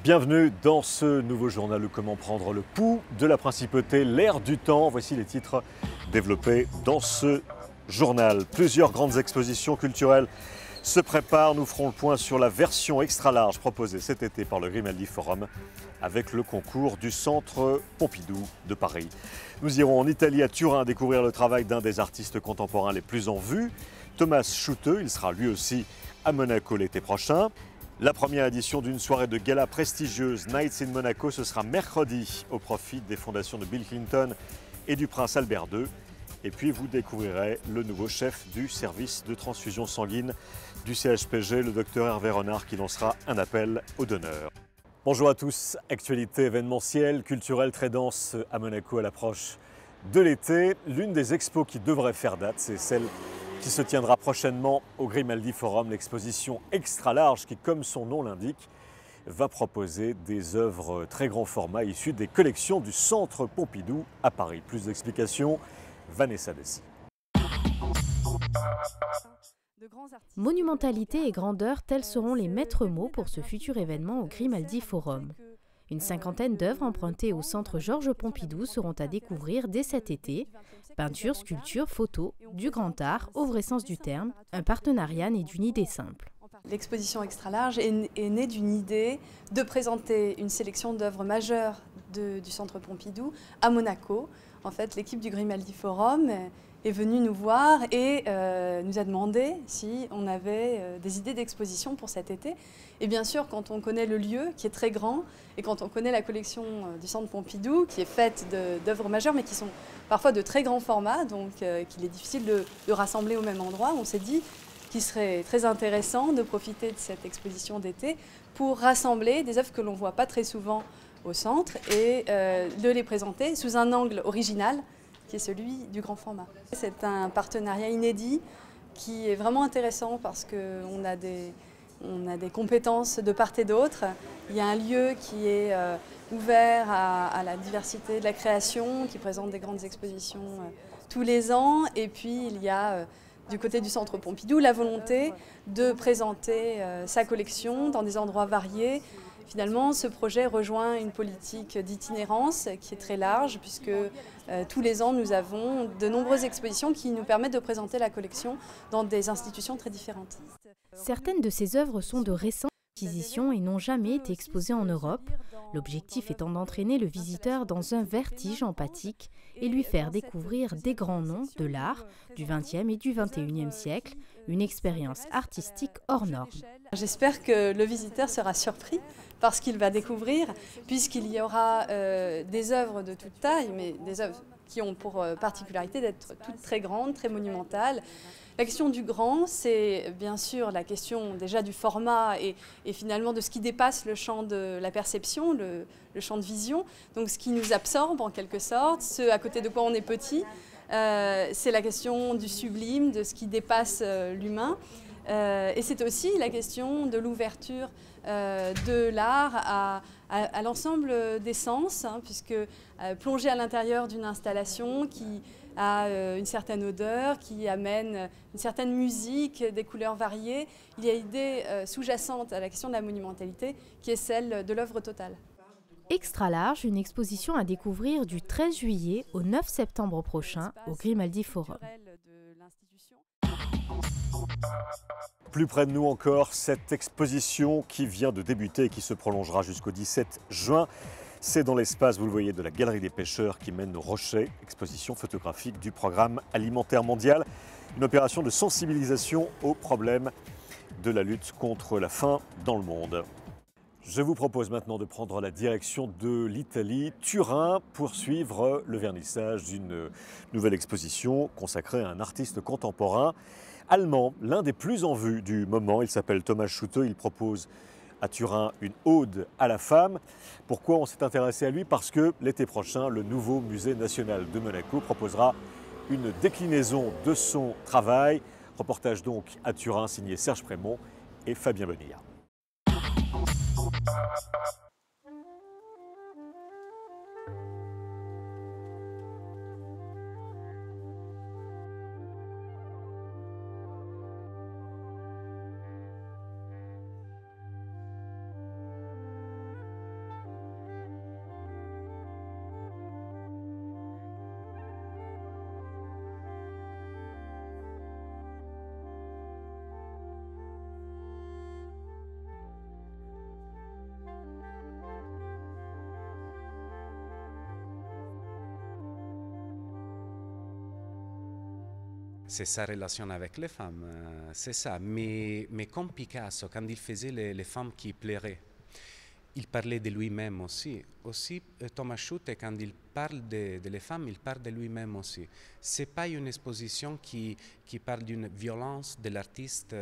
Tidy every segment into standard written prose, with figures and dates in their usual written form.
Bienvenue dans ce nouveau journal Comment prendre le pouls de la principauté, l'ère du temps. Voici les titres développés dans ce journal. Plusieurs grandes expositions culturelles se préparent. Nous ferons le point sur la version extra large proposée cet été par le Grimaldi Forum avec le concours du Centre Pompidou de Paris. Nous irons en Italie, à Turin, découvrir le travail d'un des artistes contemporains les plus en vue, Thomas Schutte. Il sera lui aussi à Monaco l'été prochain. La première édition d'une soirée de gala prestigieuse Nights in Monaco, ce sera mercredi au profit des fondations de Bill Clinton et du prince Albert II. Et puis vous découvrirez le nouveau chef du service de transfusion sanguine du CHPG, le docteur Hervé Renard, qui lancera un appel aux donneurs. Bonjour à tous, actualité événementielle, culturelle très dense à Monaco à l'approche de l'été. L'une des expos qui devrait faire date, c'est celle qui se tiendra prochainement au Grimaldi Forum, l'exposition extra large qui, comme son nom l'indique, va proposer des œuvres très grand format issues des collections du Centre Pompidou à Paris. Plus d'explications, Vanessa Dessy. Monumentalité et grandeur, tels seront les maîtres mots pour ce futur événement au Grimaldi Forum. Une cinquantaine d'œuvres empruntées au Centre Georges Pompidou seront à découvrir dès cet été. Peinture, sculpture, photo, du grand art, au vrai sens du terme, un partenariat né d'une idée simple. L'exposition extra large est née d'une idée de présenter une sélection d'œuvres majeures du Centre Pompidou à Monaco. En fait, l'équipe du Grimaldi Forum est venue nous voir et nous a demandé si on avait des idées d'exposition pour cet été. Et bien sûr, quand on connaît le lieu, qui est très grand, et quand on connaît la collection du Centre Pompidou, qui est faite d'œuvres majeures, mais qui sont parfois de très grands formats, donc qu'il est difficile de rassembler au même endroit, on s'est dit qu'il serait très intéressant de profiter de cette exposition d'été pour rassembler des œuvres que l'on ne voit pas très souvent au centre et de les présenter sous un angle original, qui est celui du grand format. C'est un partenariat inédit qui est vraiment intéressant parce qu'on a des compétences de part et d'autre. Il y a un lieu qui est ouvert à la diversité de la création, qui présente des grandes expositions tous les ans. Et puis il y a du côté du Centre Pompidou la volonté de présenter sa collection dans des endroits variés. Finalement, ce projet rejoint une politique d'itinérance qui est très large puisque tous les ans, nous avons de nombreuses expositions qui nous permettent de présenter la collection dans des institutions très différentes. Certaines de ces œuvres sont de récentes acquisitions et n'ont jamais été exposées en Europe, l'objectif étant d'entraîner le visiteur dans un vertige empathique et lui faire découvrir des grands noms de l'art du XXe et du XXIe siècle, une expérience artistique hors norme. J'espère que le visiteur sera surpris par ce qu'il va découvrir, puisqu'il y aura des œuvres de toute taille, mais des œuvres qui ont pour particularité d'être toutes très grandes, très monumentales. La question du grand, c'est bien sûr la question déjà du format et finalement de ce qui dépasse le champ de la perception, le champ de vision, donc ce qui nous absorbe en quelque sorte, ce à côté de quoi on est petit. C'est la question du sublime, de ce qui dépasse l'humain. Et c'est aussi la question de l'ouverture de l'art à l'ensemble des sens, hein, puisque plonger à l'intérieur d'une installation qui a une certaine odeur, qui amène une certaine musique, des couleurs variées, il y a une idée sous-jacente à la question de la monumentalité qui est celle de l'œuvre totale. Extra large, une exposition à découvrir du 13 juillet au 9 septembre prochain au Grimaldi Forum. Plus près de nous encore, cette exposition qui vient de débuter et qui se prolongera jusqu'au 17 juin. C'est dans l'espace, vous le voyez, de la Galerie des Pêcheurs qui mène aux Rochers, exposition photographique du Programme alimentaire mondial. Une opération de sensibilisation aux problèmes de la lutte contre la faim dans le monde. Je vous propose maintenant de prendre la direction de l'Italie, Turin, pour suivre le vernissage d'une nouvelle exposition consacrée à un artiste contemporain allemand, l'un des plus en vue du moment. Il s'appelle Thomas Schutte. Il propose à Turin une ode à la femme. Pourquoi on s'est intéressé à lui? Parce que l'été prochain, le nouveau musée national de Monaco proposera une déclinaison de son travail. Reportage donc à Turin signé Serge Prémont et Fabien Bonilla. c'est sa relation avec les femmes, c'est ça. Mais comme Picasso, quand il faisait les femmes qui pleuraient, il parlait de lui-même aussi. Aussi, Thomas Schutte, quand il parle de les femmes, il parle de lui-même aussi. Ce n'est pas une exposition qui parle d'une violence de l'artiste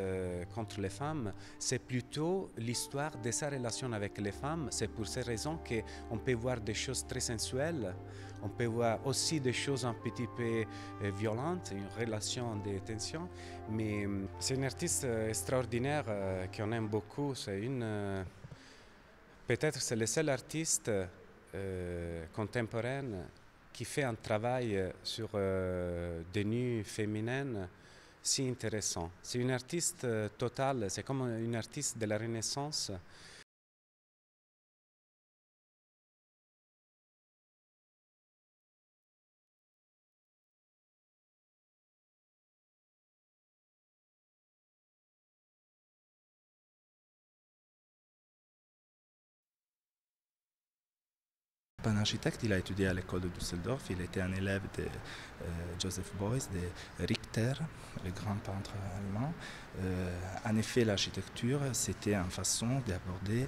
contre les femmes, c'est plutôt l'histoire de sa relation avec les femmes. C'est pour ces raisons qu'on peut voir des choses très sensuelles, on peut voir aussi des choses un petit peu violentes, une relation de tension. Mais c'est une artiste extraordinaire qu'on aime beaucoup. C'est une... Peut-être c'est le seul artiste contemporain qui fait un travail sur des nus féminines si intéressant. C'est une artiste totale, c'est comme une artiste de la Renaissance. Un architecte, il a étudié à l'école de Düsseldorf, il était un élève de Joseph Beuys, de Richter, le grand peintre allemand. En effet, l'architecture, c'était une façon d'aborder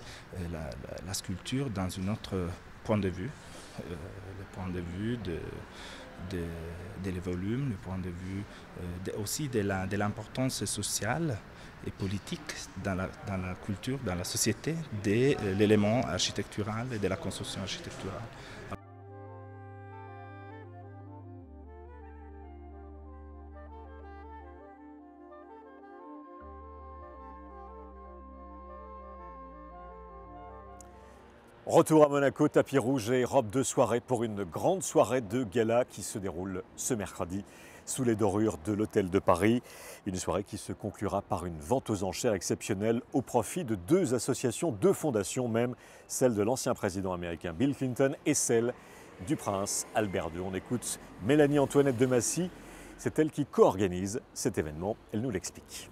la sculpture dans un autre point de vue, le point de vue des volumes, le point de vue aussi de l'importance sociale et politique dans la culture, dans la société, de l'élément architectural et de la construction architecturale. Retour à Monaco, tapis rouge et robe de soirée pour une grande soirée de gala qui se déroule ce mercredi sous les dorures de l'Hôtel de Paris. Une soirée qui se conclura par une vente aux enchères exceptionnelle au profit de deux associations, deux fondations même, celle de l'ancien président américain Bill Clinton et celle du prince Albert II. On écoute Mélanie-Antoinette de Massy, c'est elle qui co-organise cet événement, elle nous l'explique.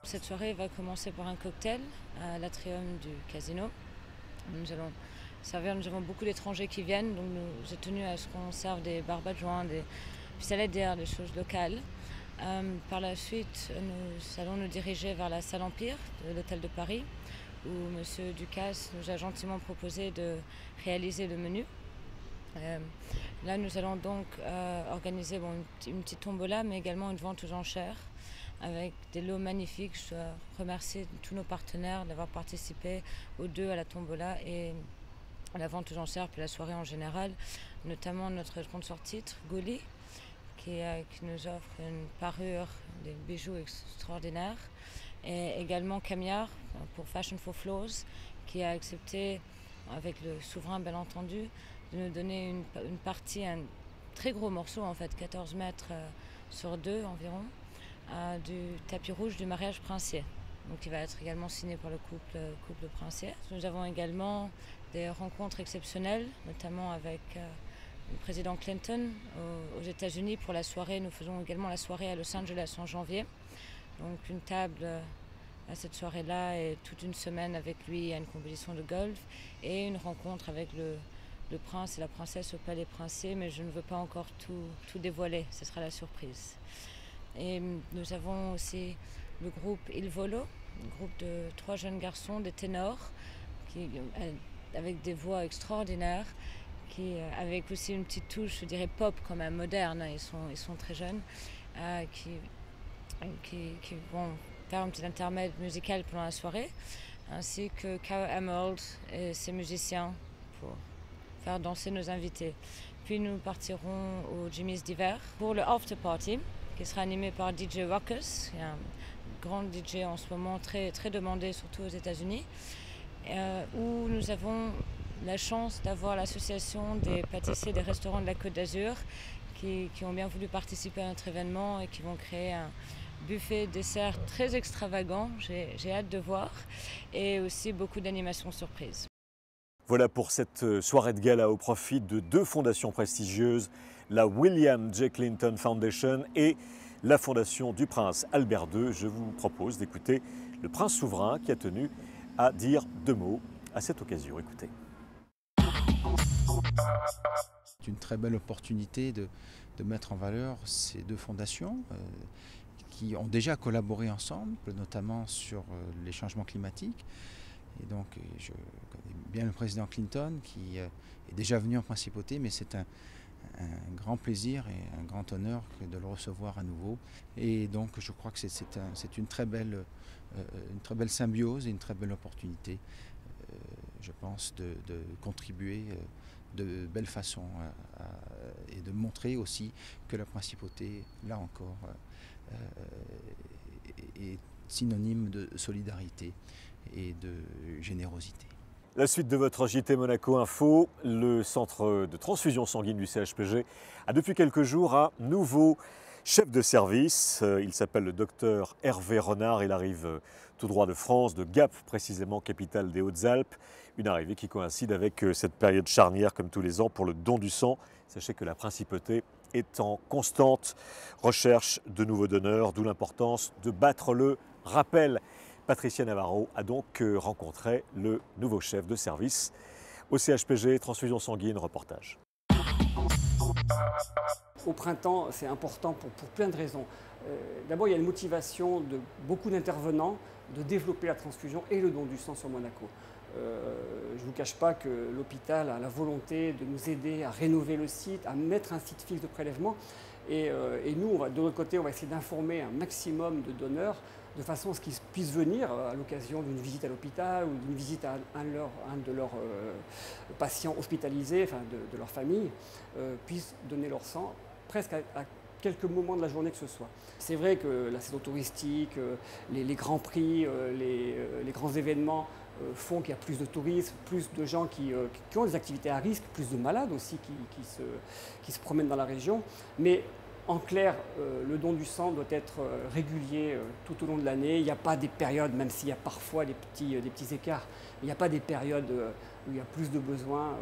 Cette soirée va commencer par un cocktail à l'atrium du casino. Nous avons beaucoup d'étrangers qui viennent, donc j'ai tenu à ce qu'on serve des barbades joints, des pistolets d'air, des choses locales. Par la suite, nous allons nous diriger vers la salle Empire de l'Hôtel de Paris, où M. Ducasse nous a gentiment proposé de réaliser le menu. Là, nous allons donc organiser une petite tombola, mais également une vente aux enchères avec des lots magnifiques. Je dois remercier tous nos partenaires d'avoir participé aux deux à la tombola et à la vente aux enchères, puis la soirée en général, notamment notre sponsor titre, Goli, qui nous offre une parure, des bijoux extraordinaires, et également Camiard pour Fashion for Floors, qui a accepté, avec le souverain bien entendu, de nous donner une partie, un très gros morceau en fait, 14 mètres sur 2 environ, du tapis rouge du mariage princier, donc qui va être également signé par le couple princier. Nous avons également des rencontres exceptionnelles, notamment avec le président Clinton aux États-Unis pour la soirée. Nous faisons également la soirée à Los Angeles en janvier, donc une table à cette soirée-là et toute une semaine avec lui à une compétition de golf et une rencontre avec le prince et la princesse au palais princier, mais je ne veux pas encore tout dévoiler, ce sera la surprise. Et nous avons aussi le groupe Il Volo, un groupe de 3 jeunes garçons, des ténors, avec des voix extraordinaires, avec aussi une petite touche, je dirais pop quand même, moderne, ils sont très jeunes, qui vont faire un petit intermède musical pendant la soirée, ainsi que Kao Emerald et ses musiciens pour faire danser nos invités. Puis nous partirons au Jimmy's d'hiver pour le after party, qui sera animé par DJ Ruckus, qui est un grand DJ en ce moment très, très demandé, surtout aux États-Unis, où nous avons la chance d'avoir l'association des pâtissiers des restaurants de la Côte d'Azur qui ont bien voulu participer à notre événement et qui vont créer un buffet dessert très extravagant, j'ai hâte de voir, et aussi beaucoup d'animations surprises. Voilà pour cette soirée de gala au profit de deux fondations prestigieuses, la William J. Clinton Foundation et la fondation du prince Albert II. Je vous propose d'écouter le prince souverain qui a tenu à dire 2 mots à cette occasion. Écoutez. C'est une très belle opportunité de de mettre en valeur ces deux fondations qui ont déjà collaboré ensemble, notamment sur les changements climatiques. Et donc, je connais bien le président Clinton qui est déjà venu en principauté, mais c'est un grand plaisir et un grand honneur de le recevoir à nouveau. Et donc, je crois que c'est une très belle symbiose et une très belle opportunité, je pense, de contribuer de belle façon et de montrer aussi que la principauté, là encore, est synonyme de solidarité et de générosité. La suite de votre JT Monaco Info, le centre de transfusion sanguine du CHPG a depuis quelques jours un nouveau chef de service. Il s'appelle le docteur Hervé Renard, il arrive tout droit de France, de Gap précisément, capitale des Hautes-Alpes. Une arrivée qui coïncide avec cette période charnière comme tous les ans pour le don du sang. Sachez que la principauté est en constante recherche de nouveaux donneurs, d'où l'importance de battre le rappel. Patricia Navarro a donc rencontré le nouveau chef de service au CHPG Transfusion sanguine, reportage. Au printemps, c'est important pour plein de raisons. D'abord, il y a une motivation de beaucoup d'intervenants de développer la transfusion et le don du sang sur Monaco. Je ne vous cache pas que l'hôpital a la volonté de nous aider à rénover le site, à mettre un site fixe de prélèvement. Et nous, de notre côté, on va essayer d'informer un maximum de donneurs de façon à ce qu'ils puissent venir à l'occasion d'une visite à l'hôpital ou d'une visite à un de leurs patients hospitalisés, enfin de leur famille, puissent donner leur sang presque à quelques moments de la journée que ce soit. C'est vrai que la saison touristique, les grands prix, les grands événements font qu'il y a plus de touristes, plus de gens qui ont des activités à risque, plus de malades aussi qui se promènent dans la région. Mais en clair, le don du sang doit être régulier tout au long de l'année. Il n'y a pas des périodes, même s'il y a parfois des petits écarts, il n'y a pas des périodes où il y a plus de besoins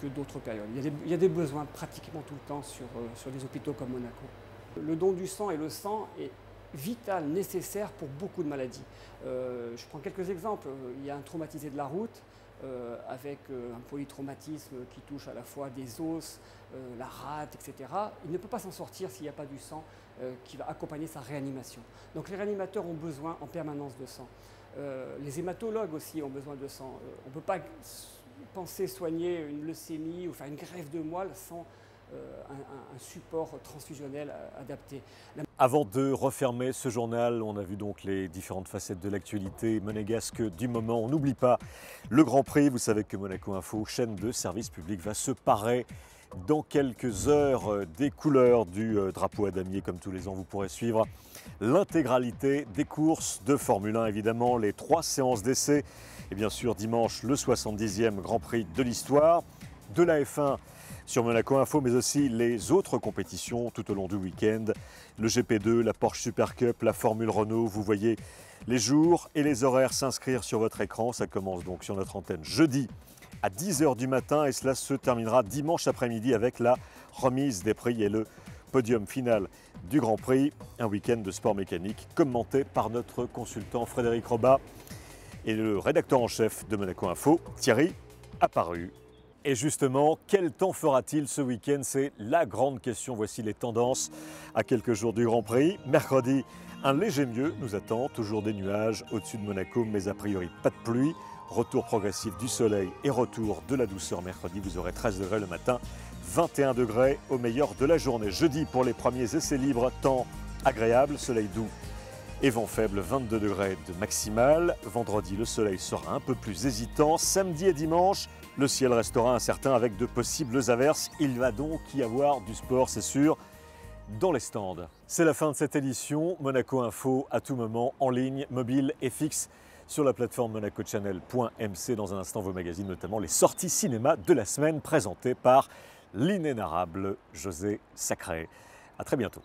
que d'autres périodes. Il y a des besoins pratiquement tout le temps sur des hôpitaux comme Monaco. Le don du sang et le sang est vital, nécessaire pour beaucoup de maladies. Je prends quelques exemples. Il y a un traumatisé de la route avec un polytraumatisme qui touche à la fois des os, la rate, etc. Il ne peut pas s'en sortir s'il n'y a pas du sang qui va accompagner sa réanimation. Donc les réanimateurs ont besoin en permanence de sang. Les hématologues aussi ont besoin de sang. On ne peut pas penser soigner une leucémie ou faire une greffe de moelle sans un support transfusionnel adapté. Avant de refermer ce journal, on a vu donc les différentes facettes de l'actualité monégasque du moment. On n'oublie pas le Grand Prix. Vous savez que Monaco Info, chaîne de service public, va se parer dans quelques heures des couleurs du drapeau à damier. Comme tous les ans, vous pourrez suivre l'intégralité des courses de Formule 1, évidemment, les 3 séances d'essai. Et bien sûr, dimanche, le 70e Grand Prix de l'histoire de la F1 sur Monaco Info, mais aussi les autres compétitions tout au long du week-end. Le GP2, la Porsche Super Cup, la Formule Renault. Vous voyez les jours et les horaires s'inscrire sur votre écran. Ça commence donc sur notre antenne jeudi à 10 h du matin et cela se terminera dimanche après-midi avec la remise des prix et le podium final du Grand Prix. Un week-end de sport mécanique commenté par notre consultant Frédéric Robat et le rédacteur en chef de Monaco Info, Thierry Apparu. Et justement, quel temps fera-t-il ce week-end? C'est la grande question. Voici les tendances à quelques jours du Grand Prix. Mercredi, un léger mieux nous attend. Toujours des nuages au-dessus de Monaco, mais a priori pas de pluie. Retour progressif du soleil et retour de la douceur mercredi. Vous aurez 13 degrés le matin, 21 degrés au meilleur de la journée. Jeudi, pour les premiers essais libres, temps agréable, soleil doux et vent faible, 22 degrés de maximal. Vendredi, le soleil sera un peu plus hésitant. Samedi et dimanche, le ciel restera incertain avec de possibles averses. Il va donc y avoir du sport, c'est sûr, dans les stands. C'est la fin de cette édition. Monaco Info, à tout moment, en ligne, mobile et fixe, sur la plateforme monacochannel.mc. Dans un instant, vos magazines, notamment les sorties cinéma de la semaine, présentées par l'inénarrable José Sacré. À très bientôt.